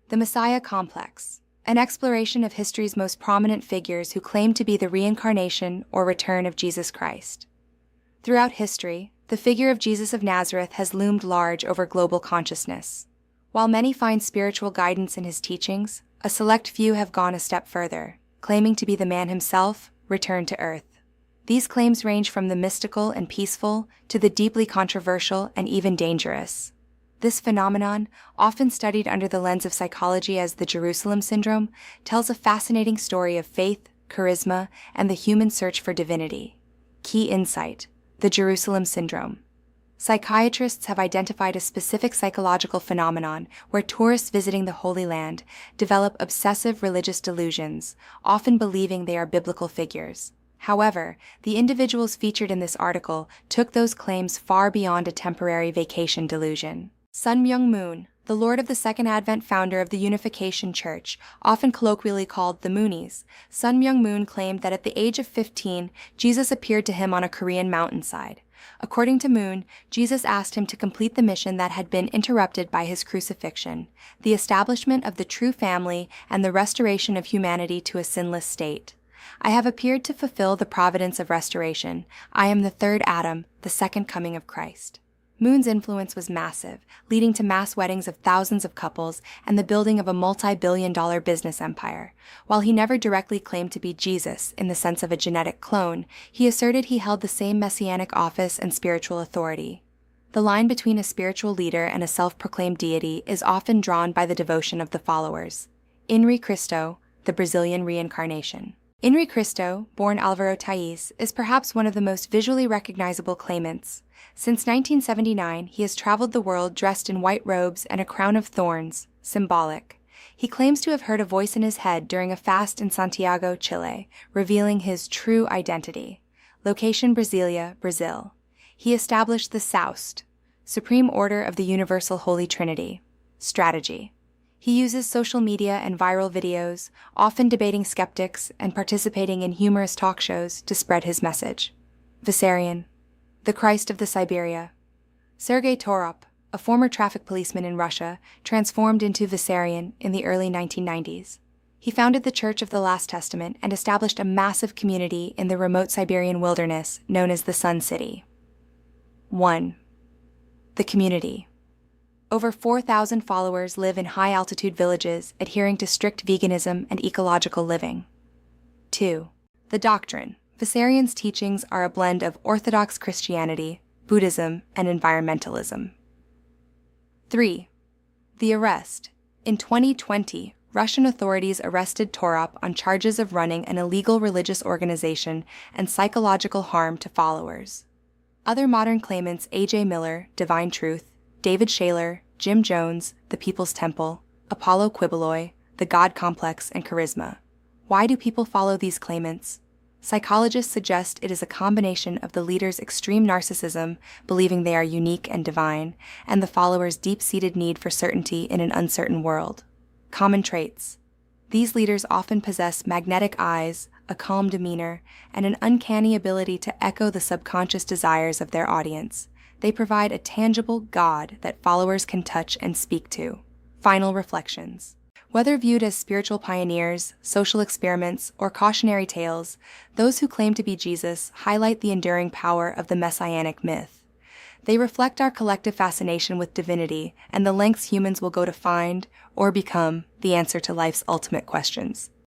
The Messiah Complex, an exploration of history's most prominent figures who claim to be the reincarnation or return of Jesus Christ. Throughout history, the figure of Jesus of Nazareth has loomed large over global consciousness. While many find spiritual guidance in his teachings, a select few have gone a step further, claiming to be the man himself, returned to earth. These claims range from the mystical and peaceful to the deeply controversial and even dangerous. This phenomenon, often studied under the lens of psychology as the Jerusalem syndrome, tells a fascinating story of faith, charisma, and the human search for divinity. Key insight: the Jerusalem syndrome. Psychiatrists have identified a specific psychological phenomenon where tourists visiting the Holy Land develop obsessive religious delusions, often believing they are biblical figures. However, the individuals featured in this article took those claims far beyond a temporary vacation delusion. Sun Myung Moon, the Lord of the Second Advent, founder of the Unification Church, often colloquially called the Moonies, Sun Myung Moon claimed that at the age of 15, Jesus appeared to him on a Korean mountainside. According to Moon, Jesus asked him to complete the mission that had been interrupted by his crucifixion, the establishment of the true family and the restoration of humanity to a sinless state. I have appeared to fulfill the providence of restoration. I am the third Adam, the second coming of Christ. Moon's influence was massive, leading to mass weddings of thousands of couples and the building of a multi-billion-dollar business empire. While he never directly claimed to be Jesus in the sense of a genetic clone, he asserted he held the same messianic office and spiritual authority. The line between a spiritual leader and a self-proclaimed deity is often drawn by the devotion of the followers. Henri Cristo, the Brazilian reincarnation. Henri Cristo, born Álvaro Thaís, is perhaps one of the most visually recognizable claimants. Since 1979, he has traveled the world dressed in white robes and a crown of thorns, symbolic. He claims to have heard a voice in his head during a fast in Santiago, Chile, revealing his true identity. Location: Brasilia, Brazil. He established the Soust, Supreme Order of the Universal Holy Trinity. Strategy: he uses social media and viral videos, often debating skeptics and participating in humorous talk shows to spread his message. Vissarion, the Christ of the Siberia. Sergei Torop, a former traffic policeman in Russia, transformed into Vissarion in the early 1990s. He founded the Church of the Last Testament and established a massive community in the remote Siberian wilderness known as the Sun City. 1. The community. Over 4,000 followers live in high-altitude villages adhering to strict veganism and ecological living. 2. The doctrine. Vissarion's teachings are a blend of Orthodox Christianity, Buddhism, and environmentalism. 3. The arrest. In 2020, Russian authorities arrested Torop on charges of running an illegal religious organization and psychological harm to followers. Other modern claimants: A.J. Miller, Divine Truth; David Shaler, Jim Jones, The People's Temple; Apollo Quibeloy, The God Complex, and Charisma. Why do people follow these claimants? Psychologists suggest it is a combination of the leader's extreme narcissism, believing they are unique and divine, and the followers' deep-seated need for certainty in an uncertain world. Common traits. These leaders often possess magnetic eyes, a calm demeanor, and an uncanny ability to echo the subconscious desires of their audience. They provide a tangible God that followers can touch and speak to. Final reflections. Whether viewed as spiritual pioneers, social experiments, or cautionary tales, those who claim to be Jesus highlight the enduring power of the messianic myth. They reflect our collective fascination with divinity and the lengths humans will go to find, or become, the answer to life's ultimate questions.